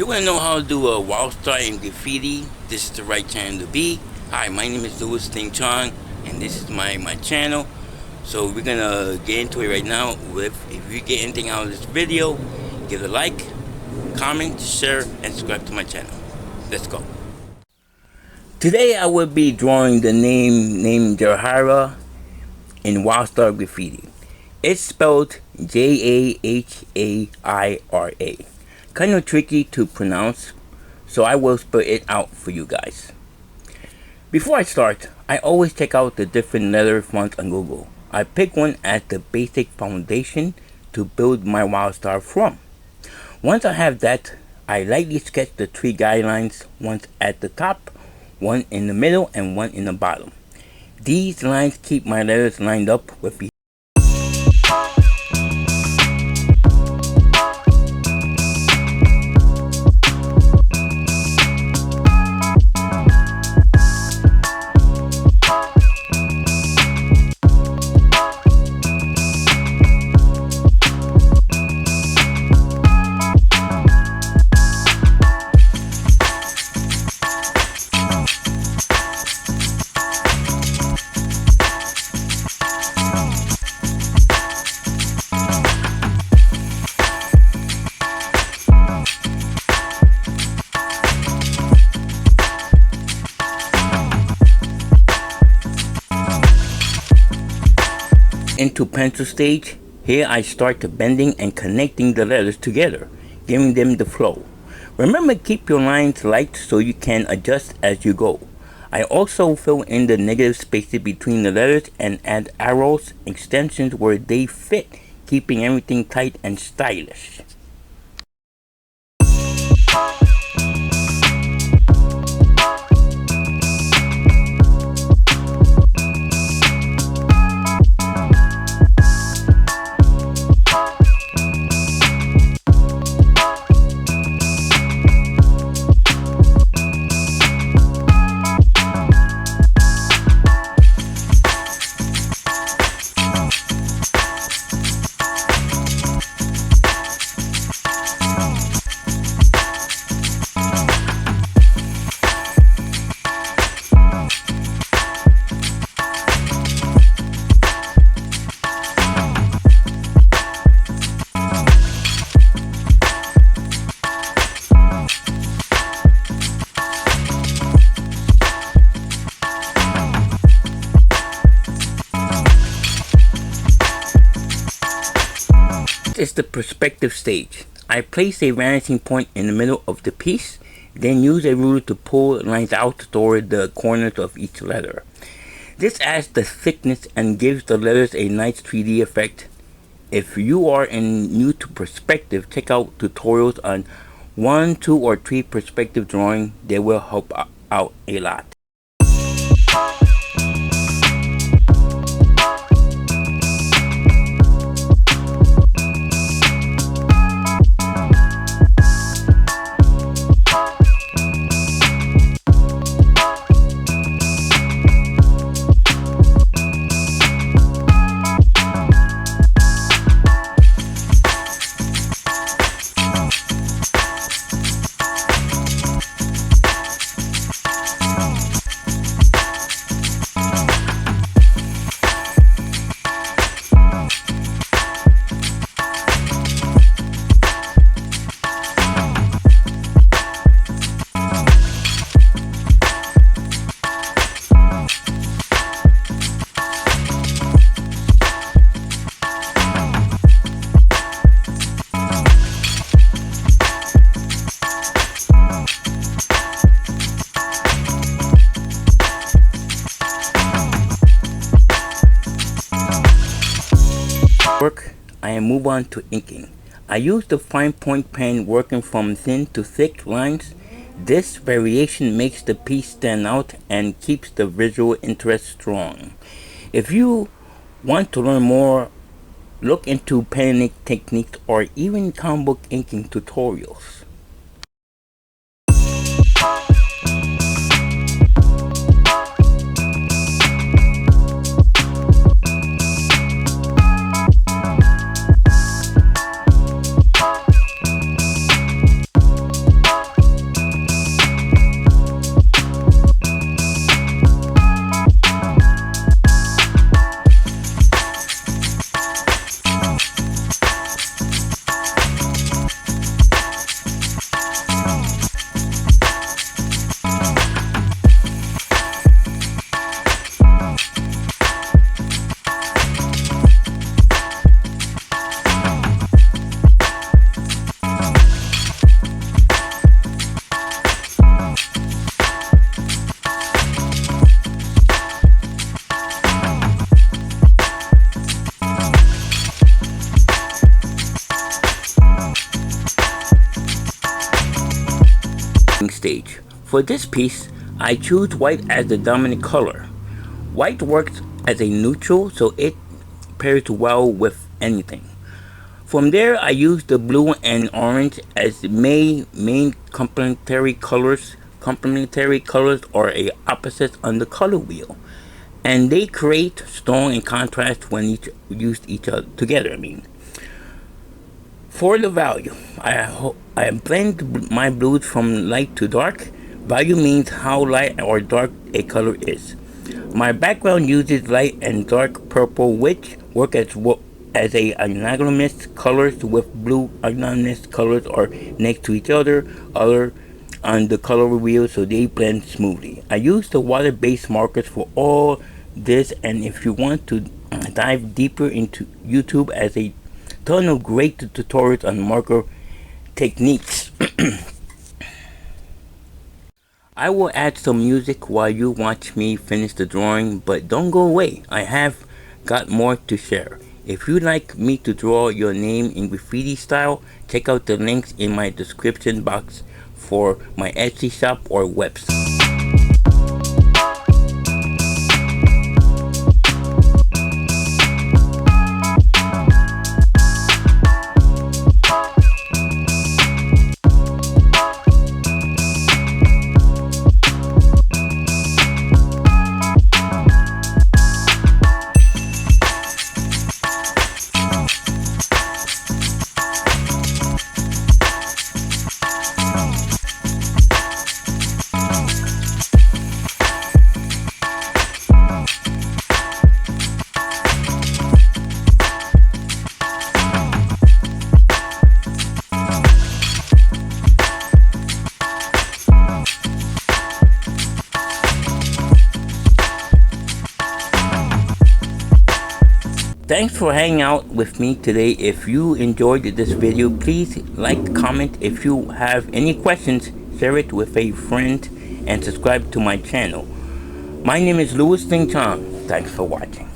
you want to know how to do a Wildstyle Graffiti, this is the right channel to be. Hi, my name is Louis Ting Chong, and this is my channel. So we're gonna get into it right now. If you get anything out of this video, give it a like, comment, share, and subscribe to my channel. Let's go. Today I will be drawing the name Jahaira in Wildstyle Graffiti. It's spelled Jahaira. Kind of tricky to pronounce, so I will spell it out for you guys. Before I start, I always check out the different letter fonts on Google. I pick one as the basic foundation to build my Wildstyle from. Once I have that, I lightly sketch the three guidelines, one at the top, one in the middle, and one in the bottom. These lines keep my letters lined up with each. Into pencil stage, here I start bending and connecting the letters together, giving them the flow. Remember, keep your lines light so you can adjust as you go. I also fill in the negative spaces between the letters and add arrows, extensions where they fit, keeping everything tight and stylish. Is the perspective stage. I place a vanishing point in the middle of the piece, then use a ruler to pull lines out toward the corners of each letter. This adds the thickness and gives the letters a nice 3D effect. If you are new to perspective, check out tutorials on 1, 2, or 3 perspective drawing. They will help out a lot. I move on to inking. I use the fine point pen, working from thin to thick lines. This variation makes the piece stand out and keeps the visual interest strong. If you want to learn more, look into pen techniques or even comic book inking tutorials. stage. For this piece, I choose white as the dominant color. White works as a neutral, so it pairs well with anything. From there, I use the blue and orange as the main complementary colors. Complementary colors are a opposites on the color wheel, and they create strong and contrast when used each other together. For the value, I blend my blues from light to dark. Value means how light or dark a color is. My background uses light and dark purple, which work as a analogous colors with blue analogous colors are next to each other on the color wheel, so they blend smoothly. I use the water-based markers for all this, and if you want to dive deeper into YouTube as a ton of great tutorials on marker techniques. I will add some music while you watch me finish the drawing, but don't go away. I have got more to share. If you'd like me to draw your name in graffiti style, check out the links in my description box for my Etsy shop or website. Thanks for hanging out with me today. If you enjoyed this video, please like, comment. If you have any questions, share it with a friend and subscribe to my channel. My name is Louis Sing Chong. Thanks for watching.